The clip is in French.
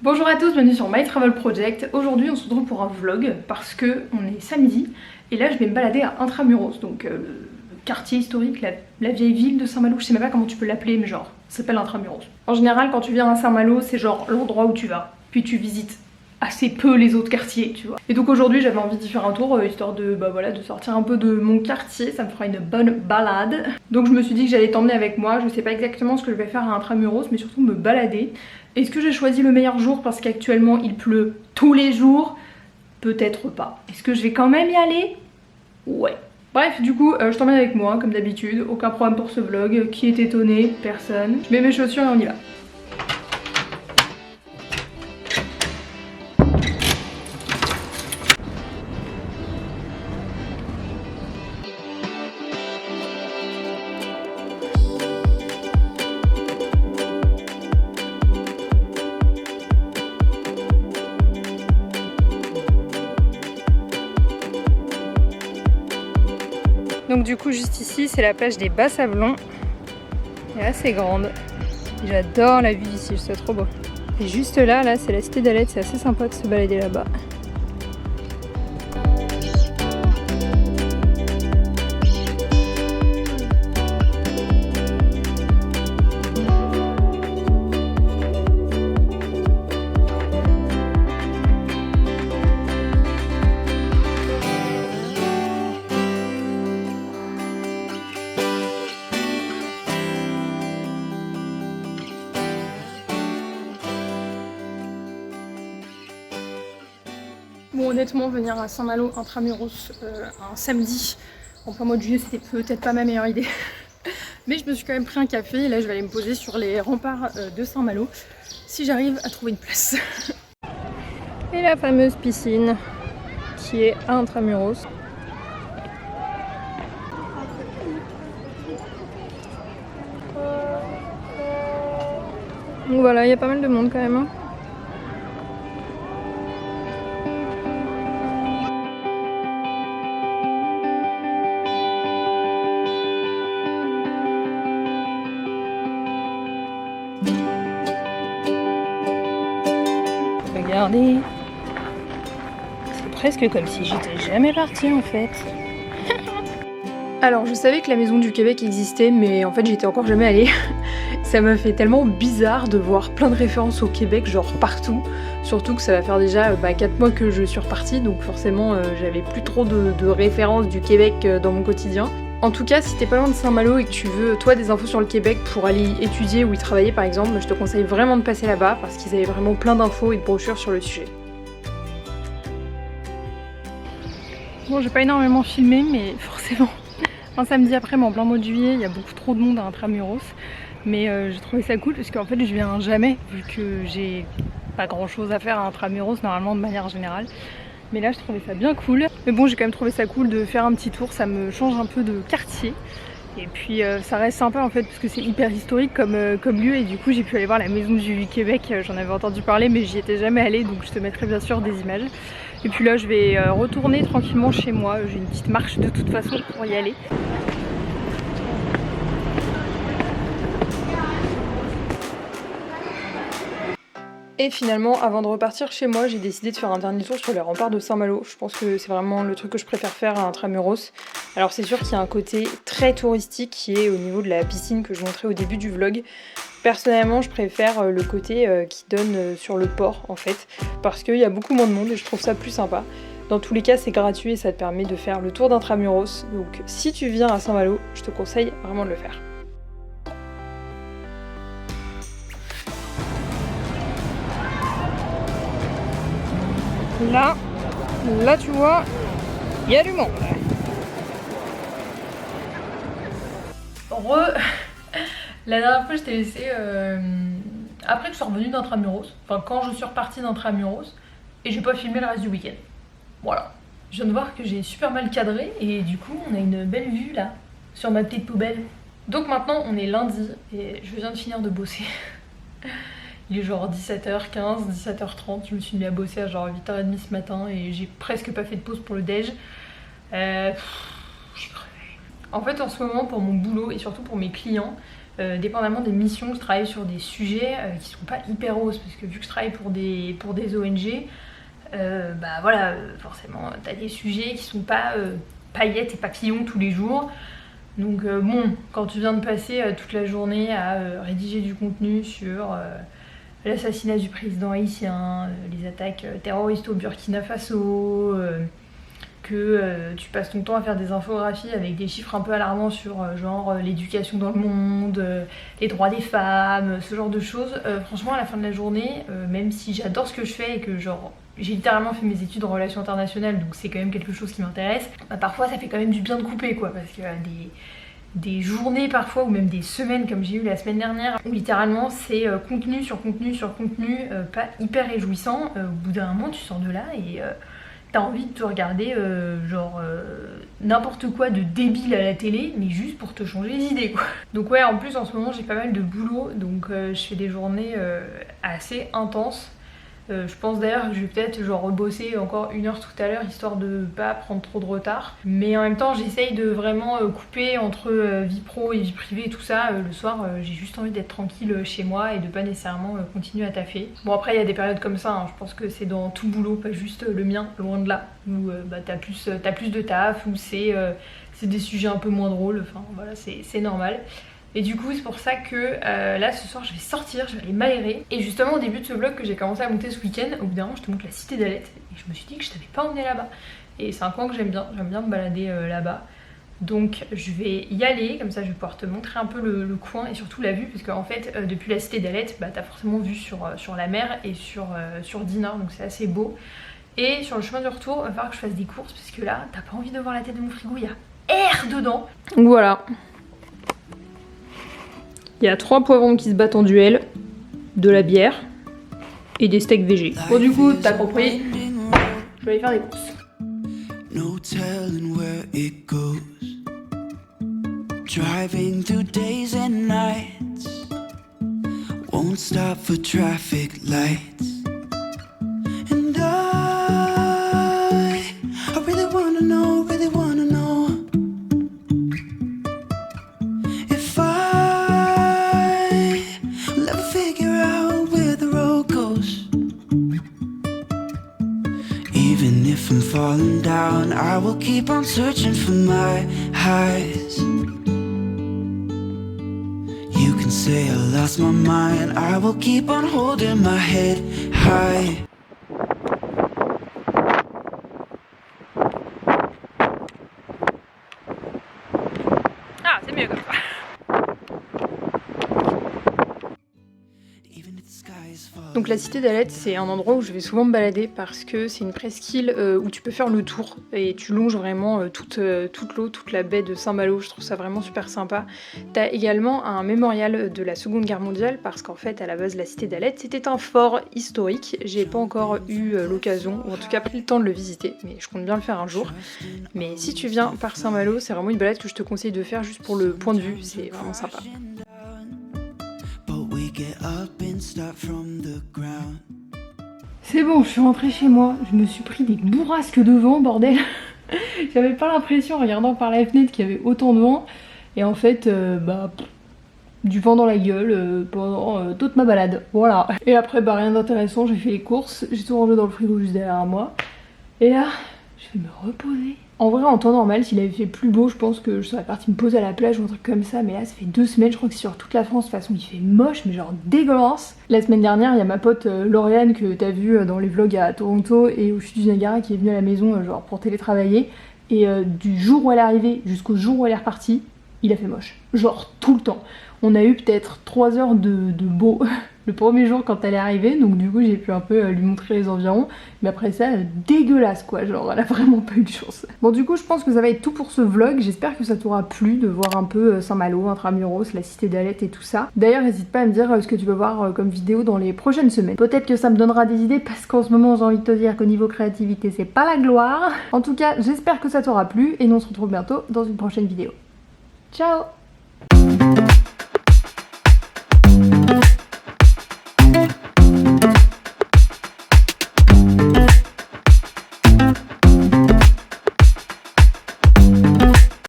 Bonjour à tous, bienvenue sur My Travel Project. Aujourd'hui on se retrouve pour un vlog parce que on est samedi et là je vais me balader à Intramuros, donc le quartier historique, la vieille ville de Saint-Malo. Je sais même pas comment tu peux l'appeler, mais genre ça s'appelle Intramuros. En général quand tu viens à Saint-Malo c'est genre l'endroit où tu vas, puis tu visites assez peu les autres quartiers, tu vois. Et donc aujourd'hui j'avais envie d'y faire un tour histoire de de sortir un peu de mon quartier, ça me fera une bonne balade. Donc je me suis dit que j'allais t'emmener avec moi, je sais pas exactement ce que je vais faire à Intramuros mais surtout me balader. Est-ce que j'ai choisi le meilleur jour parce qu'actuellement il pleut tous les jours? Peut-être pas. Est-ce que je vais quand même y aller? Ouais. Bref, du coup, je t'emmène avec moi comme d'habitude, aucun problème pour ce vlog. Qui est étonné? Personne. Je mets mes chaussures et on y va. Donc du coup juste ici c'est la plage des Bas-Sablons. Elle est assez grande. J'adore la vue d'ici, je trouve ça trop beau. Et juste là c'est la cité d'Alette, c'est assez sympa de se balader là-bas. Bon, honnêtement, venir à Saint-Malo Intramuros un samedi en plein mois de juillet, c'était peut-être pas ma meilleure idée. Mais je me suis quand même pris un café et là je vais aller me poser sur les remparts de Saint-Malo si j'arrive à trouver une place. Et la fameuse piscine qui est à Intramuros. Donc voilà, il y a pas mal de monde quand même. Regardez, c'est presque comme si j'étais jamais partie en fait. Alors je savais que la maison du Québec existait mais en fait j'y étais encore jamais allée. Ça m'a fait tellement bizarre de voir plein de références au Québec genre partout. Surtout que ça va faire déjà 4 mois que je suis repartie donc forcément j'avais plus trop de références du Québec dans mon quotidien. En tout cas, si t'es pas loin de Saint-Malo et que tu veux, toi, des infos sur le Québec pour aller y étudier ou y travailler par exemple, je te conseille vraiment de passer là-bas parce qu'ils avaient vraiment plein d'infos et de brochures sur le sujet. Bon, j'ai pas énormément filmé, mais forcément, un samedi après, mais en plein mois de juillet, il y a beaucoup trop de monde à Intramuros. Mais j'ai trouvé ça cool parce qu'en fait, je viens jamais, vu que j'ai pas grand-chose à faire à Intramuros, normalement, de manière générale. Mais là je trouvais ça bien cool. Mais bon j'ai quand même trouvé ça cool de faire un petit tour, ça me change un peu de quartier. Et puis ça reste sympa en fait parce que c'est hyper historique comme lieu et du coup j'ai pu aller voir la maison du Québec, j'en avais entendu parler mais j'y étais jamais allée donc je te mettrai bien sûr des images. Et puis là je vais retourner tranquillement chez moi, j'ai une petite marche de toute façon pour y aller. Et finalement, avant de repartir chez moi, j'ai décidé de faire un dernier tour sur les remparts de Saint-Malo. Je pense que c'est vraiment le truc que je préfère faire à Intramuros. Alors c'est sûr qu'il y a un côté très touristique qui est au niveau de la piscine que je montrais au début du vlog. Personnellement, je préfère le côté qui donne sur le port en fait, parce qu'il y a beaucoup moins de monde et je trouve ça plus sympa. Dans tous les cas, c'est gratuit et ça te permet de faire le tour d'Intramuros. Donc si tu viens à Saint-Malo, je te conseille vraiment de le faire. Là tu vois, il y a du monde. La dernière fois je t'ai laissé après que je suis revenue d'Intramuros, enfin quand je suis repartie d'Intramuros et j'ai pas filmé le reste du week-end. Voilà. Je viens de voir que j'ai super mal cadré et du coup on a une belle vue là sur ma petite poubelle. Donc maintenant on est lundi et je viens de finir de bosser. Il est genre 17h15, 17h30, je me suis mis à bosser à genre 8h30 ce matin et j'ai presque pas fait de pause pour le déj. Je suis crevée. En fait en ce moment pour mon boulot et surtout pour mes clients, dépendamment des missions, je travaille sur des sujets qui sont pas hyper roses, parce que vu que je travaille pour des ONG, bah voilà, forcément t'as des sujets qui sont pas paillettes et papillons tous les jours. Donc bon, quand tu viens de passer toute la journée à rédiger du contenu sur l'assassinat du président haïtien, les attaques terroristes au Burkina Faso, que tu passes ton temps à faire des infographies avec des chiffres un peu alarmants sur genre l'éducation dans le monde, les droits des femmes, ce genre de choses, franchement à la fin de la journée, même si j'adore ce que je fais et que genre j'ai littéralement fait mes études en relations internationales, donc c'est quand même quelque chose qui m'intéresse, bah, parfois ça fait quand même du bien de couper quoi, parce que des journées parfois ou même des semaines comme j'ai eu la semaine dernière où littéralement c'est contenu sur contenu sur contenu, pas hyper réjouissant. Au bout d'un moment tu sors de là et t'as envie de te regarder n'importe quoi de débile à la télé, mais juste pour te changer les idées quoi. Donc ouais, en plus en ce moment j'ai pas mal de boulot, donc je fais des journées assez intenses. Je pense d'ailleurs que je vais peut-être genre rebosser encore 1 heure tout à l'heure histoire de pas prendre trop de retard. Mais en même temps j'essaye de vraiment couper entre vie pro et vie privée et tout ça. Le soir j'ai juste envie d'être tranquille chez moi et de pas nécessairement continuer à taffer. Bon après il y a des périodes comme ça, hein. Je pense que c'est dans tout boulot, pas juste le mien, loin de là. Où bah, t'as plus de taf, où c'est des sujets un peu moins drôles, enfin voilà c'est normal. Et du coup c'est pour ça que là ce soir je vais sortir, je vais aller m'aérer. Et justement au début de ce vlog que j'ai commencé à monter ce week-end, au bout d'un moment je te montre la cité d'Alette. Et je me suis dit que je t'avais pas emmené là-bas. Et c'est un coin que j'aime bien me balader là-bas. Donc je vais y aller, comme ça je vais pouvoir te montrer un peu le coin et surtout la vue. Parce qu'en fait depuis la cité d'Alette, bah, t'as forcément vue sur la mer et sur Dinard, donc c'est assez beau. Et sur le chemin du retour, il va falloir que je fasse des courses parce que là t'as pas envie de voir la tête de mon frigo, il y a air dedans. Donc voilà. Il y a 3 poivrons qui se battent en duel, de la bière et des steaks végés. Bon du coup, t'as compris, je vais aller faire des courses. No telling where it goes. Driving through days and nights. Won't stop for traffic lights. And I really wanna know. Even if I'm falling down, I will keep on searching for my highs. You can say I lost my mind, I will keep on holding my head high. Ah, c'est mieux comme ça. Donc la cité d'Alette, c'est un endroit où je vais souvent me balader parce que c'est une presqu'île où tu peux faire le tour et tu longes vraiment toute l'eau, toute la baie de Saint-Malo. Je trouve ça vraiment super sympa. T'as également un mémorial de la Seconde Guerre mondiale parce qu'en fait à la base la cité d'Alette c'était un fort historique. J'ai pas encore eu l'occasion ou en tout cas pris le temps de le visiter, mais je compte bien le faire un jour. Mais si tu viens par Saint-Malo, c'est vraiment une balade que je te conseille de faire juste pour le point de vue, c'est vraiment sympa. C'est bon, je suis rentrée chez moi, je me suis pris des bourrasques de vent, bordel. J'avais pas l'impression en regardant par la fenêtre qu'il y avait autant de vent. Et en fait, du vent dans la gueule pendant toute ma balade, voilà. Et après, rien d'intéressant, j'ai fait les courses, j'ai tout rangé dans le frigo juste derrière moi. Et là, je vais me reposer. En vrai, en temps normal, s'il avait fait plus beau, je pense que je serais partie me poser à la plage ou un truc comme ça. Mais là, ça fait 2 semaines, je crois que c'est sur toute la France. De toute façon, il fait moche, mais genre dégueulasse. La semaine dernière, il y a ma pote Lauriane que t'as vu dans les vlogs à Toronto et au Chute du Niagara qui est venue à la maison genre pour télétravailler. Et du jour où elle est arrivée jusqu'au jour où elle est repartie, il a fait moche. Genre tout le temps. On a eu peut-être 3 heures de beau le premier jour quand elle est arrivée, donc du coup j'ai pu un peu lui montrer les environs, mais après ça, dégueulasse quoi, genre elle a vraiment pas eu de chance. Bon du coup je pense que ça va être tout pour ce vlog, j'espère que ça t'aura plu de voir un peu Saint-Malo, Intramuros, la cité d'Alette et tout ça. D'ailleurs n'hésite pas à me dire ce que tu veux voir comme vidéo dans les prochaines semaines. Peut-être que ça me donnera des idées parce qu'en ce moment j'ai envie de te dire qu'au niveau créativité c'est pas la gloire. En tout cas j'espère que ça t'aura plu et nous on se retrouve bientôt dans une prochaine vidéo. Ciao.